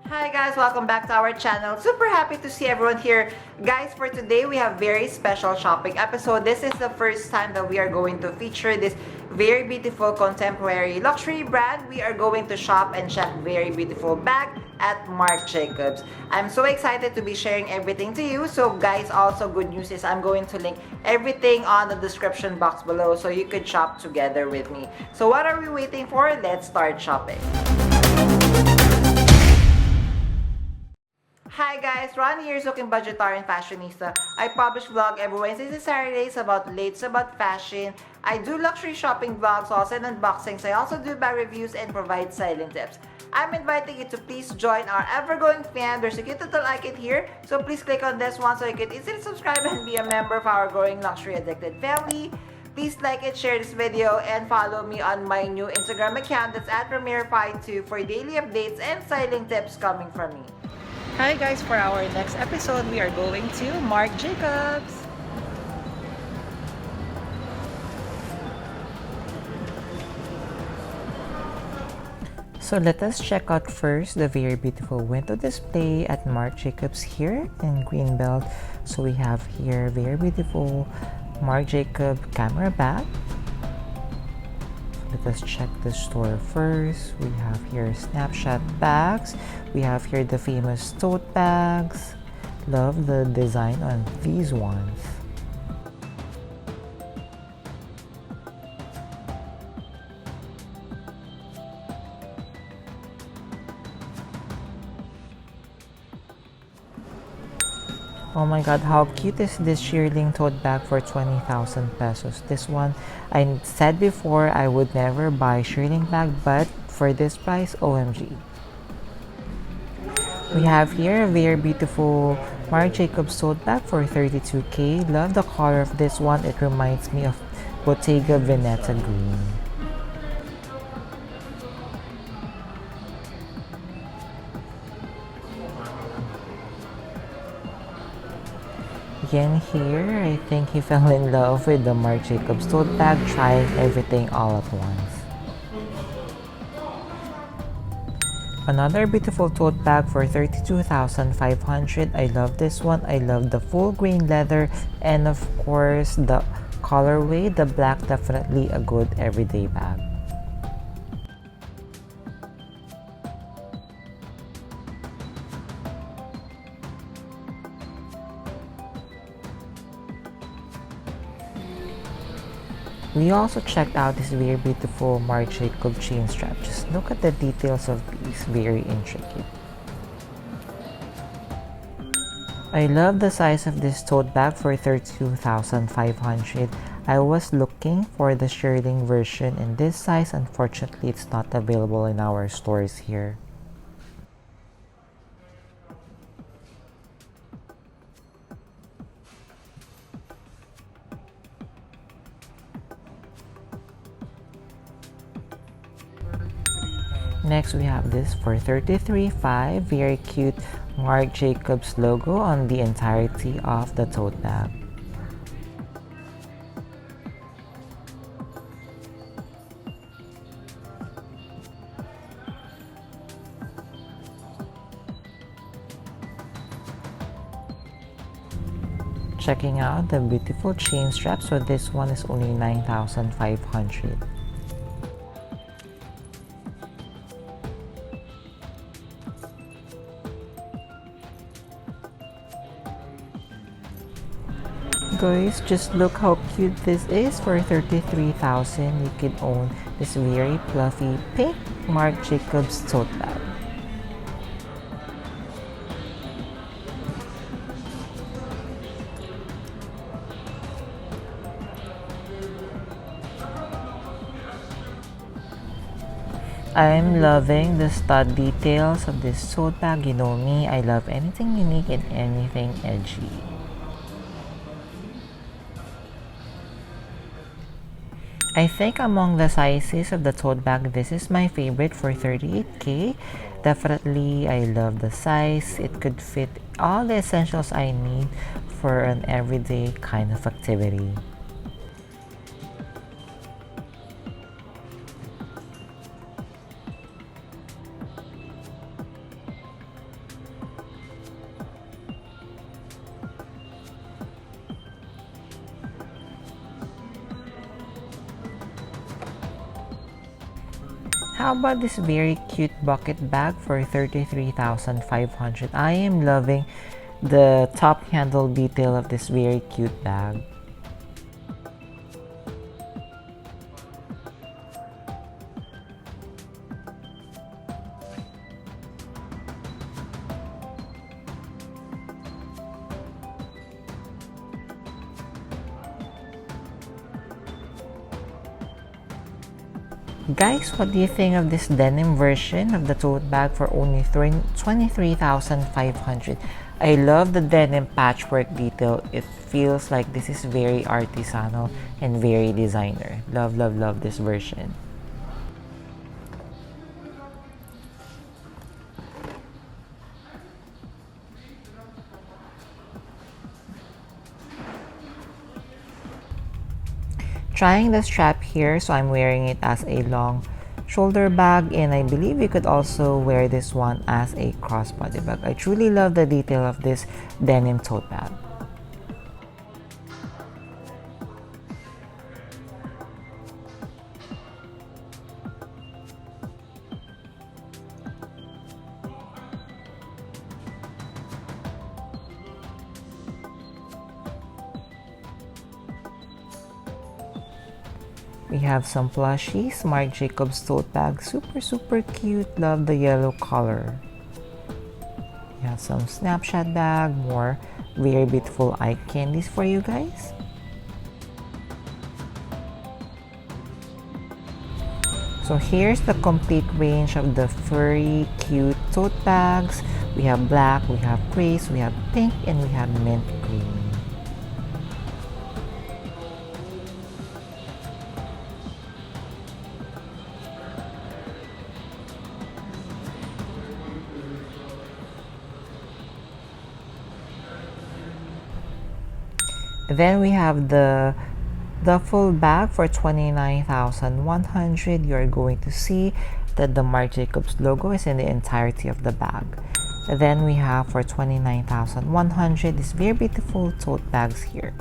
Hi guys, welcome back to our channel. Super happy to see everyone here. Guys, for today we have very special shopping episode. This is the first time that we are going to feature this very beautiful contemporary luxury brand. We are going to shop and check very beautiful bag at Marc Jacobs. I'm so excited to be sharing everything to you. So guys, also good news is I'm going to link everything on the description box below so you could shop together with me. So what are we waiting for? Let's start shopping. Hi guys, Ron here, looking budgetarian fashionista. I publish vlog every Wednesdays and Saturdays about latest about fashion. I do luxury shopping vlogs, also and unboxings. I also do bag reviews and provide styling tips. I'm inviting you to please join our ever-growing fan. There's a cute little icon here, so please click on this one so you can easily subscribe and be a member of our growing luxury addicted family. Please like and share this video and follow me on my new Instagram account that's at Premiere52 for daily updates and styling tips coming from me. Hi guys, for our next episode, we are going to Marc Jacobs. So let us check out first the very beautiful window display at Marc Jacobs here in Greenbelt. So we have here very beautiful Marc Jacobs camera bag. Let us check the store first. We have here snapshot bags. We have here the famous tote bags. Love the design on these ones. Oh my god, how cute is this shearling tote bag for 20,000 pesos. This one, I said before I would never buy shearling bag, but for this price, OMG. We have here a very beautiful Marc Jacobs tote bag for 32k. Love the color of this one. It reminds me of Bottega Veneta green. Again here, I think he fell in love with the Marc Jacobs tote bag, trying everything all at once. Another beautiful tote bag for 32,500. I love this one. I love the full grain leather and of course the colorway. The black, definitely a good everyday bag. We also checked out this very beautiful Marc Jacobs chain strap. Just look at the details of these, very intricate. I love the size of this tote bag for 32,500. I was looking for the shearling version in this size. Unfortunately, it's not available in our stores here. Next, we have this for 33,500. Very cute Marc Jacobs logo on the entirety of the tote bag. Checking out the beautiful chain strap. So this one is only 9,500. Guys, just look how cute this is. For 33,000, you can own this very fluffy pink Marc Jacobs tote bag. I'm loving the stud details of this tote bag. You know me, I love anything unique and anything edgy. I think among the sizes of the tote bag, this is my favorite for 38k. Definitely, I love the size. It could fit all the essentials I need for an everyday kind of activity. how about this very cute bucket bag for 33,500? I am loving the top handle detail of this very cute bag. Guys, what do you think of this denim version of the tote bag for only 23,500? I love the denim patchwork detail. It feels like this is very artisanal and very designer. Love, love, love this version. Trying the strap here, so I'm wearing it as a long shoulder bag, and I believe you could also wear this one as a crossbody bag. I truly love the detail of this denim tote bag. We have some plushies, MARC JACOBS tote bag, super cute, love the yellow color. We have some SNAPSHOT bag, more very beautiful eye candies for you guys. So here's the complete range of the furry, cute tote bags. We have black, we have gray, we have pink, and we have mint green. Then we have the duffel bag for 29,100. You're going to see that the MARC JACOBS logo is in the entirety of the bag. Then we have for 29,100 these very beautiful tote bags here.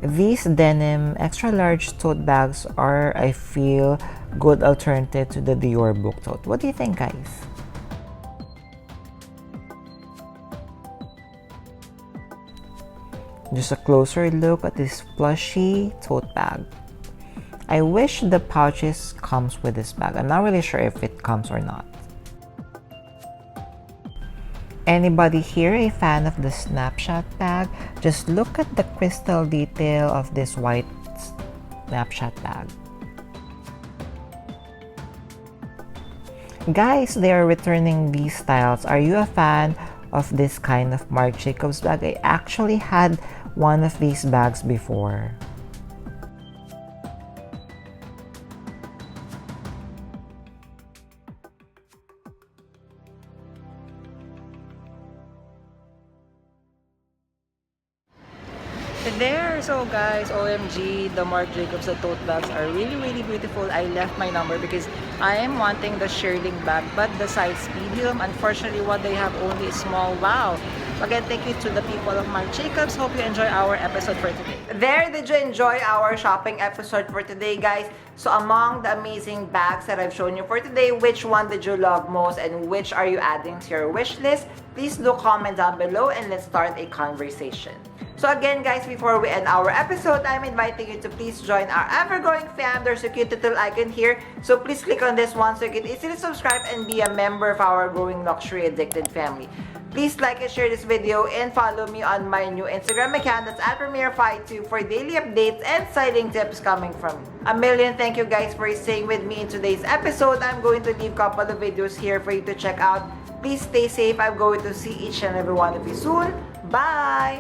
These denim extra large tote bags are, I feel, good alternative to the Dior book tote. What do you think, guys? Just a closer look at this plushy tote bag. I wish the pouches comes with this bag. I'm not really sure if it comes or not. Anybody here a fan of the SNAPSHOT bag? Just look at the crystal detail of this white SNAPSHOT bag. Guys, they are returning these styles. Are you a fan of this kind of MARC JACOBS bag? I actually had one of these bags before. There, so guys, OMG, the MARC JACOBS tote bags are really beautiful. I left my number because I am wanting the shearling bag, but the size medium. Unfortunately, what they have only is small. Wow. Again, thank you to the people of MARC JACOBS. Hope you enjoy our episode for today. There, did you enjoy our shopping episode for today, guys? So among the amazing bags that I've shown you for today, which one did you love most and which are you adding to your wish list? Please do comment down below and let's start a conversation. So again, guys, before we end our episode, I'm inviting you to please join our ever-growing fam. There's a cute little icon here. So please click on this one so you can easily subscribe and be a member of our growing luxury addicted family. Please like and share this video and follow me on my new Instagram account. That's @PremierFi2 for daily updates and styling tips coming from me. A million thank you guys for staying with me in today's episode. I'm going to leave a couple of videos here for you to check out. Please stay safe. I'm going to see each and every one of you soon. Bye!